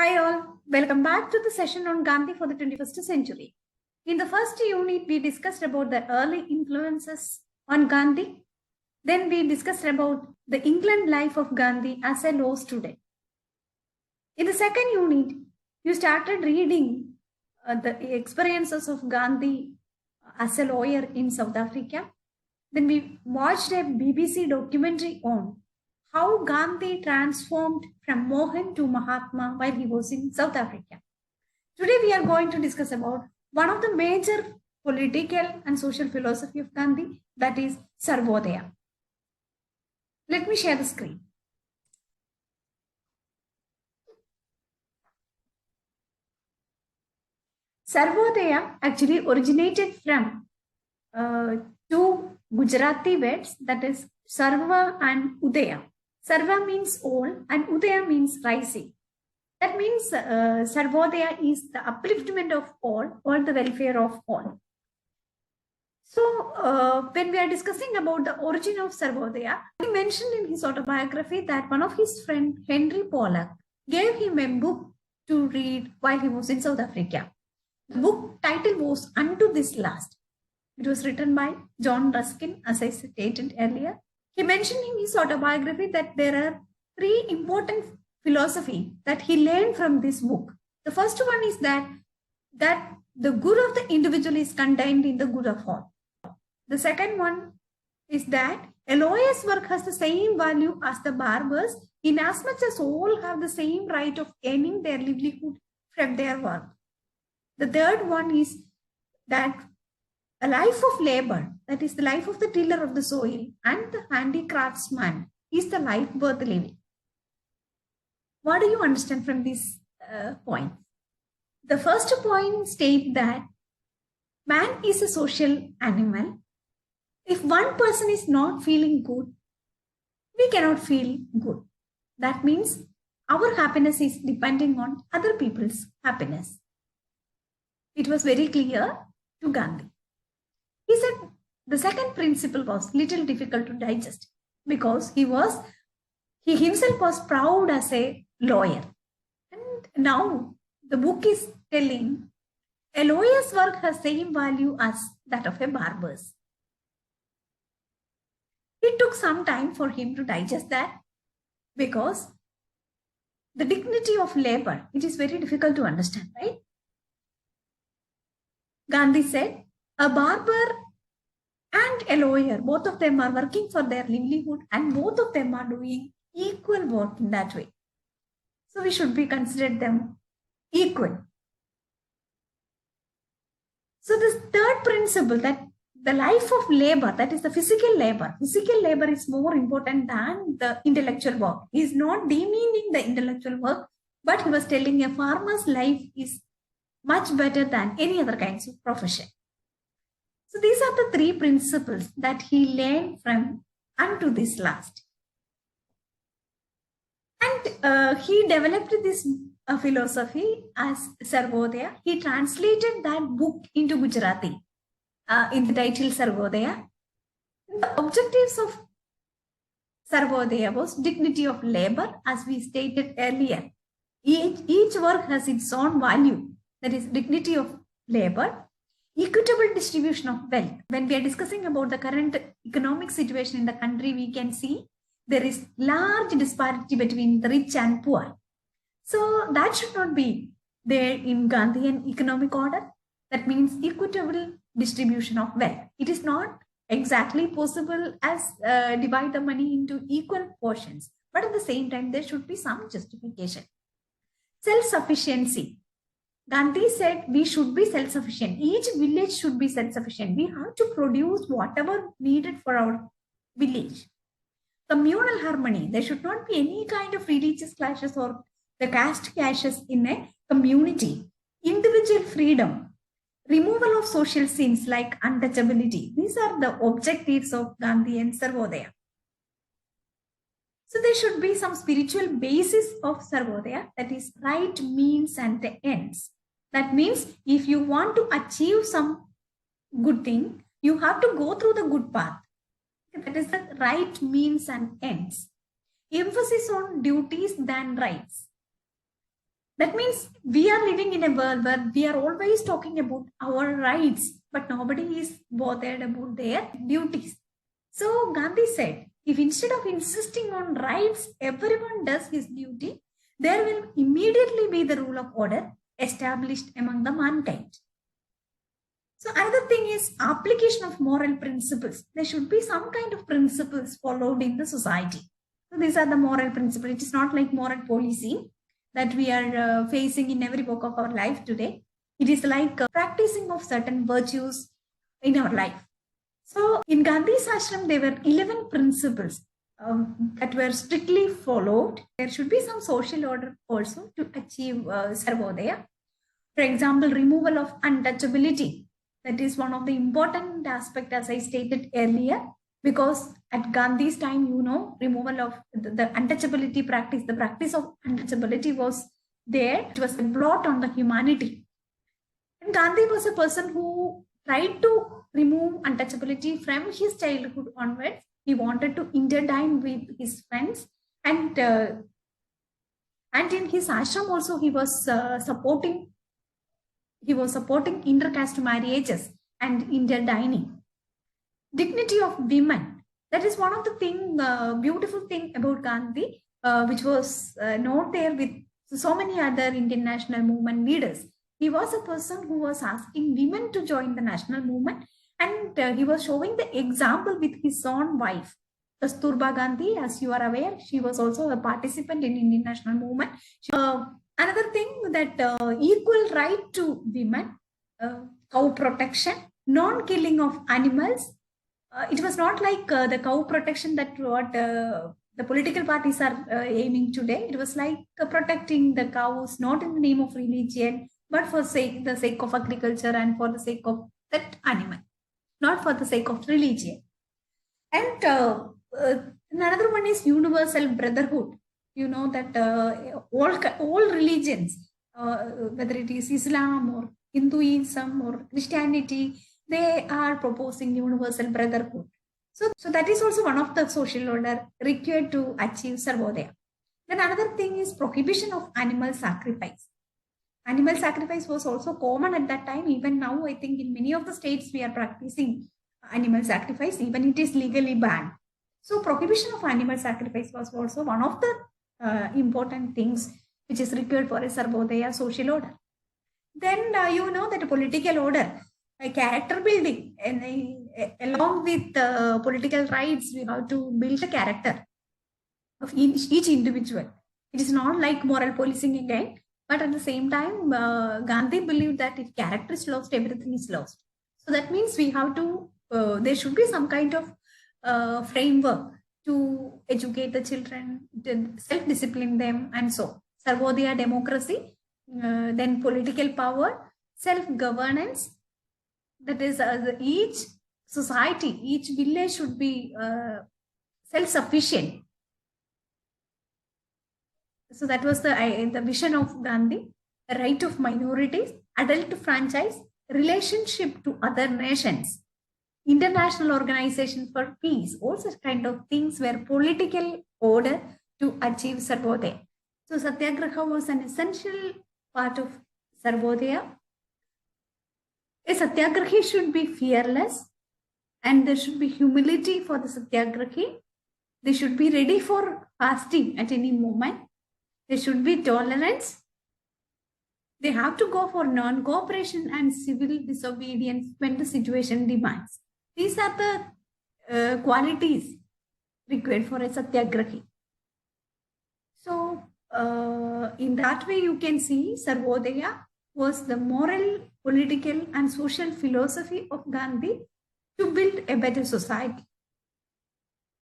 Hi all, welcome back to the session on Gandhi for the 21st century. In the first unit, we discussed about the early influences on Gandhi. Then we discussed about the England life of Gandhi as a law student. In the second unit, you started reading the experiences of Gandhi as a lawyer in South Africa. Then we watched a BBC documentary on how Gandhi transformed from Mohan to Mahatma while he was in South Africa. Today we are going to discuss about one of the major political and social philosophy of Gandhi, that is Sarvodaya. Let me share the screen. Sarvodaya actually originated from two Gujarati words, that is Sarva and Udaya. Sarva means all and Udaya means rising. That means Sarvodaya is the upliftment of all the welfare of all. So when we are discussing about the origin of Sarvodaya, he mentioned in his autobiography that one of his friend, Henry Pollack, gave him a book to read while he was in South Africa. The book title was Unto This Last. It was written by John Ruskin, as I stated earlier. He mentioned in his autobiography that there are three important philosophy that he learned from this book. The first one is that the good of the individual is contained in the good of all. The second one is that a lawyer's work has the same value as the barber's, in as much as all have the same right of earning their livelihood from their work. The third one is that a life of labor, that is the life of the tiller of the soil and the handicraftsman, is the life worth living. What do you understand from this point? The first point states that man is a social animal. If one person is not feeling good, we cannot feel good. That means our happiness is depending on other people's happiness. It was very clear to Gandhi. He said the second principle was little difficult to digest because he himself was proud as a lawyer. And now the book is telling a lawyer's work has same value as that of a barber's. It took some time for him to digest that because the dignity of labor, it is very difficult to understand, right? Gandhi said, a barber and a lawyer, both of them are working for their livelihood and both of them are doing equal work in that way. So we should be considered them equal. So this third principle, that the life of labor, that is the physical labor is more important than the intellectual work. He is not demeaning the intellectual work, but he was telling a farmer's life is much better than any other kinds of profession. So these are the three principles that he learned from Unto This Last. And he developed this philosophy as Sarvodaya. He translated that book into Gujarati in the title Sarvodaya. The objectives of Sarvodaya was dignity of labor, as we stated earlier. Each work has its own value, that is dignity of labor. Equitable distribution of wealth. When we are discussing about the current economic situation in the country, we can see there is large disparity between the rich and poor. So that should not be there in Gandhian economic order. That means equitable distribution of wealth. It is not exactly possible as divide the money into equal portions, but at the same time, there should be some justification. Self-sufficiency. Gandhi said we should be self-sufficient. Each village should be self-sufficient. We have to produce whatever needed for our village. Communal harmony. There should not be any kind of religious clashes or the caste clashes in a community. Individual freedom. Removal of social sins like untouchability. These are the objectives of Gandhi and Sarvodaya. So there should be some spiritual basis of Sarvodaya, that is right means and the ends. That means if you want to achieve some good thing, you have to go through the good path. That is the right means and ends. Emphasis on duties than rights. That means we are living in a world where we are always talking about our rights, but nobody is bothered about their duties. So Gandhi said, if instead of insisting on rights, everyone does his duty, there will immediately be the rule of order established among the mankind. So another thing is application of moral principles. There should be some kind of principles followed in the society. So these are the moral principles. It is not like moral policy that we are facing in every walk of our life today. It is like practicing of certain virtues in our life. So in Gandhi's ashram, there were 11 principles that were strictly followed. There should be some social order also to achieve Sarvodaya. For example, removal of untouchability. That is one of the important aspects, as I stated earlier, because at Gandhi's time, removal of the untouchability practice, the practice of untouchability was there. It was a blot on the humanity. And Gandhi was a person who tried to remove untouchability from his childhood onwards. He wanted to interdine with his friends, and in his ashram also he was supporting intercaste marriages and interdining. Dignity of women. That is one of the beautiful thing about Gandhi, which was not there with so many other Indian national movement leaders. He was a person who was asking women to join the national movement, and he was showing the example with his own wife. Kasturba Gandhi, as you are aware, she was also a participant in Indian national movement. Another thing that equal right to women, cow protection, non-killing of animals. It was not like the cow protection that what the political parties are aiming today. It was like protecting the cows, not in the name of religion, but for the sake of agriculture and for the sake of that animal, not for the sake of religion. And another one is universal brotherhood. You know that all religions, whether it is Islam or Hinduism or Christianity, they are proposing universal brotherhood. So that is also one of the social order required to achieve Sarvodaya. Then another thing is prohibition of animal sacrifice. Animal sacrifice was also common at that time. Even now, I think in many of the states we are practicing animal sacrifice, even it is legally banned. So prohibition of animal sacrifice was also one of the important things which is required for a Sarvodaya social order. Then that political order, character building, and along with political rights, we have to build the character of each individual. It is not like moral policing again, but at the same time, Gandhi believed that if character is lost, everything is lost. So that means we have to, there should be some kind of framework to educate the children, to self-discipline them, and so. Sarvodaya democracy, then political power, self-governance. That is, each society, each village should be self-sufficient. So that was the vision of Gandhi. The right of minorities, adult franchise, relationship to other nations, international organization for peace, all such kind of things were political order to achieve Sarvodaya. So Satyagraha was an essential part of Sarvodaya. A Satyagrahi should be fearless, and there should be humility for the Satyagrahi. They should be ready for fasting at any moment. There should be tolerance. They have to go for non-cooperation and civil disobedience when the situation demands. These are the qualities required for a Satyagrahi. So, in that way, you can see Sarvodaya was the moral, political, and social philosophy of Gandhi to build a better society.